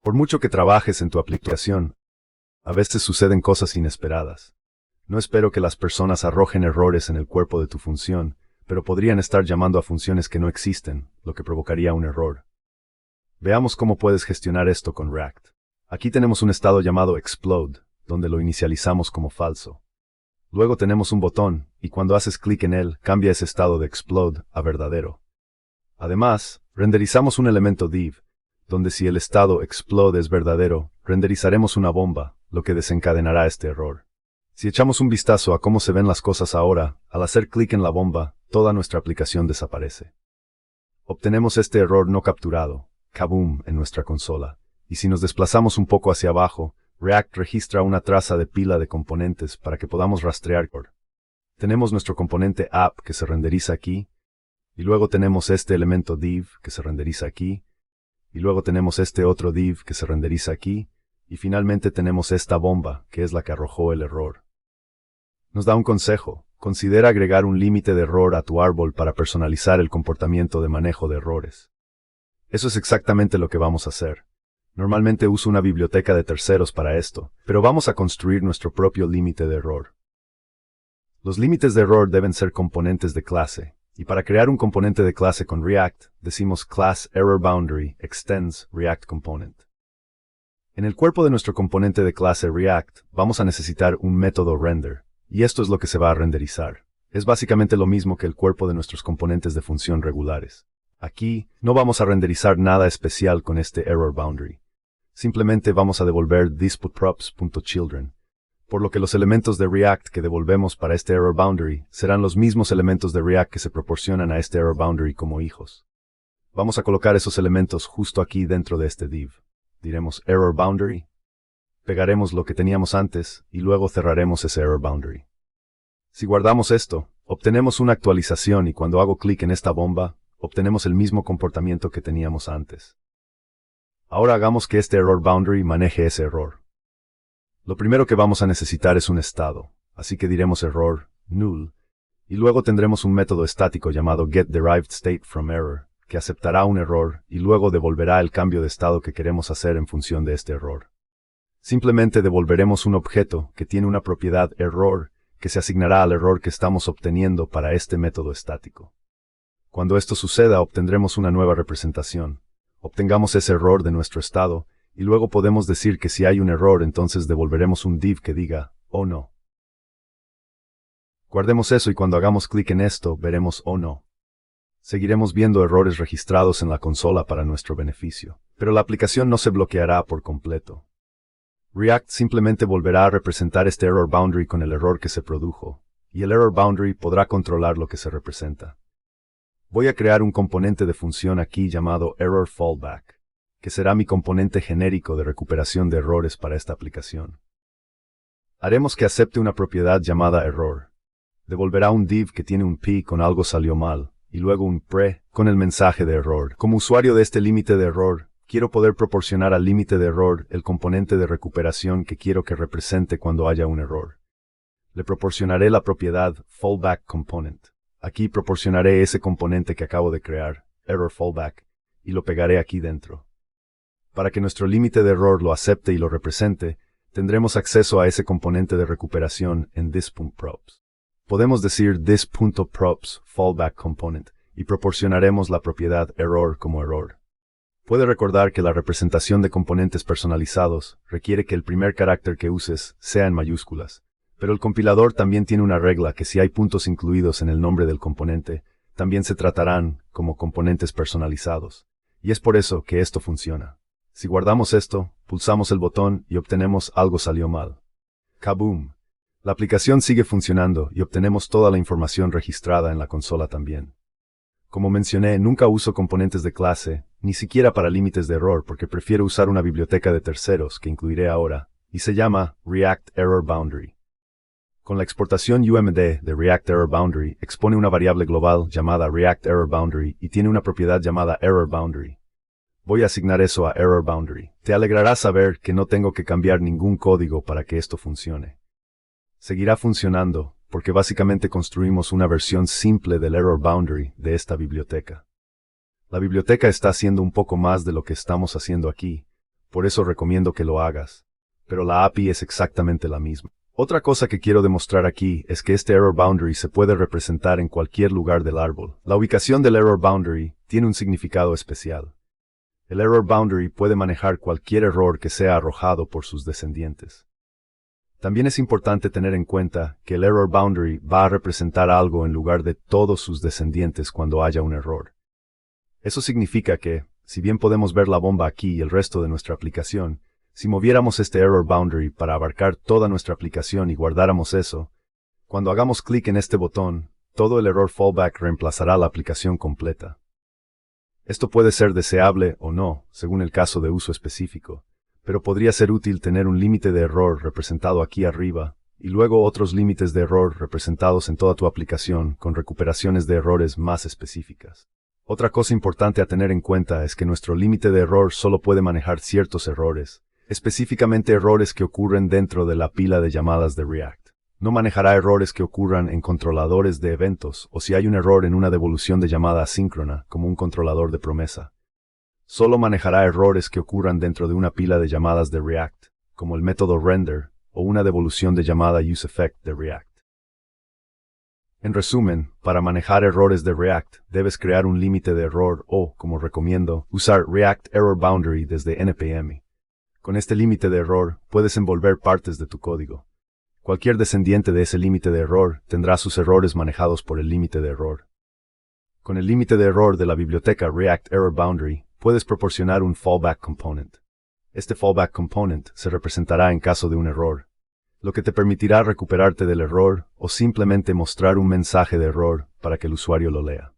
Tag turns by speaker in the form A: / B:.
A: Por mucho que trabajes en tu aplicación, a veces suceden cosas inesperadas. No espero que las personas arrojen errores en el cuerpo de tu función, pero podrían estar llamando a funciones que no existen, lo que provocaría un error. Veamos cómo puedes gestionar esto con React. Aquí tenemos un estado llamado explode, donde lo inicializamos como falso. Luego tenemos un botón, y cuando haces clic en él, cambia ese estado de explode a verdadero. Además, renderizamos un elemento div, donde si el estado explode es verdadero, renderizaremos una bomba, lo que desencadenará este error. Si echamos un vistazo a cómo se ven las cosas ahora, al hacer clic en la bomba, toda nuestra aplicación desaparece. Obtenemos este error no capturado, kaboom, en nuestra consola, y si nos desplazamos un poco hacia abajo, React registra una traza de pila de componentes para que podamos rastrear. Tenemos nuestro componente app que se renderiza aquí, y luego tenemos este elemento div que se renderiza aquí, y luego tenemos este otro div que se renderiza aquí, y finalmente tenemos esta bomba que es la que arrojó el error. Nos da un consejo: considera agregar un límite de error a tu árbol para personalizar el comportamiento de manejo de errores. Eso es exactamente lo que vamos a hacer. Normalmente uso una biblioteca de terceros para esto, pero vamos a construir nuestro propio límite de error. Los límites de error deben ser componentes de clase, y para crear un componente de clase con React, decimos class error boundary extends React component. En el cuerpo de nuestro componente de clase React, vamos a necesitar un método render, y esto es lo que se va a renderizar. Es básicamente lo mismo que el cuerpo de nuestros componentes de función regulares. Aquí, no vamos a renderizar nada especial con este error boundary. Simplemente vamos a devolver this.props.children, por lo que los elementos de React que devolvemos para este error boundary serán los mismos elementos de React que se proporcionan a este error boundary como hijos. Vamos a colocar esos elementos justo aquí dentro de este div. Diremos error boundary, pegaremos lo que teníamos antes y luego cerraremos ese error boundary. Si guardamos esto, obtenemos una actualización y cuando hago clic en esta bomba, obtenemos el mismo comportamiento que teníamos antes. Ahora hagamos que este error boundary maneje ese error. Lo primero que vamos a necesitar es un estado, así que diremos error, null, y luego tendremos un método estático llamado getDerivedStateFromError, que aceptará un error y luego devolverá el cambio de estado que queremos hacer en función de este error. Simplemente devolveremos un objeto que tiene una propiedad error que se asignará al error que estamos obteniendo para este método estático. Cuando esto suceda, obtendremos una nueva representación. Obtengamos ese error de nuestro estado, y luego podemos decir que si hay un error, entonces devolveremos un div que diga, oh no. Guardemos eso y cuando hagamos clic en esto, veremos oh no. Seguiremos viendo errores registrados en la consola para nuestro beneficio, pero la aplicación no se bloqueará por completo. React simplemente volverá a representar este error boundary con el error que se produjo, y el error boundary podrá controlar lo que se representa. Voy a crear un componente de función aquí llamado error fallback, que será mi componente genérico de recuperación de errores para esta aplicación. Haremos que acepte una propiedad llamada error. Devolverá un div que tiene un p con algo salió mal, y luego un pre con el mensaje de error. Como usuario de este límite de error, quiero poder proporcionar al límite de error el componente de recuperación que quiero que represente cuando haya un error. Le proporcionaré la propiedad fallback component. Aquí proporcionaré ese componente que acabo de crear, error fallback, y lo pegaré aquí dentro. Para que nuestro límite de error lo acepte y lo represente, tendremos acceso a ese componente de recuperación en this.props. Podemos decir this.props fallback component y proporcionaremos la propiedad error como error. Puede recordar que la representación de componentes personalizados requiere que el primer carácter que uses sea en mayúsculas, pero el compilador también tiene una regla que si hay puntos incluidos en el nombre del componente, también se tratarán como componentes personalizados, y es por eso que esto funciona. Si guardamos esto, pulsamos el botón y obtenemos algo salió mal. ¡Kaboom! La aplicación sigue funcionando y obtenemos toda la información registrada en la consola también. Como mencioné, nunca uso componentes de clase, ni siquiera para límites de error porque prefiero usar una biblioteca de terceros que incluiré ahora, y se llama React Error Boundary. Con la exportación UMD de React Error Boundary, expone una variable global llamada React Error Boundary y tiene una propiedad llamada Error Boundary. Voy a asignar eso a Error Boundary. Te alegrará saber que no tengo que cambiar ningún código para que esto funcione. Seguirá funcionando, porque básicamente construimos una versión simple del Error Boundary de esta biblioteca. La biblioteca está haciendo un poco más de lo que estamos haciendo aquí, por eso recomiendo que lo hagas. Pero la API es exactamente la misma. Otra cosa que quiero demostrar aquí es que este error boundary se puede representar en cualquier lugar del árbol. La ubicación del error boundary tiene un significado especial. El error boundary puede manejar cualquier error que sea arrojado por sus descendientes. También es importante tener en cuenta que el error boundary va a representar algo en lugar de todos sus descendientes cuando haya un error. Eso significa que, si bien podemos ver la bomba aquí y el resto de nuestra aplicación, si moviéramos este error boundary para abarcar toda nuestra aplicación y guardáramos eso, cuando hagamos clic en este botón, todo el error fallback reemplazará la aplicación completa. Esto puede ser deseable o no, según el caso de uso específico, pero podría ser útil tener un límite de error representado aquí arriba, y luego otros límites de error representados en toda tu aplicación con recuperaciones de errores más específicas. Otra cosa importante a tener en cuenta es que nuestro límite de error solo puede manejar ciertos errores, específicamente errores que ocurren dentro de la pila de llamadas de React. No manejará errores que ocurran en controladores de eventos o si hay un error en una devolución de llamada asíncrona, como un controlador de promesa. Solo manejará errores que ocurran dentro de una pila de llamadas de React, como el método render o una devolución de llamada useEffect de React. En resumen, para manejar errores de React, debes crear un límite de error o, como recomiendo, usar React Error Boundary desde NPM. Con este límite de error, puedes envolver partes de tu código. Cualquier descendiente de ese límite de error tendrá sus errores manejados por el límite de error. Con el límite de error de la biblioteca React Error Boundary, puedes proporcionar un fallback component. Este fallback component se representará en caso de un error, lo que te permitirá recuperarte del error o simplemente mostrar un mensaje de error para que el usuario lo lea.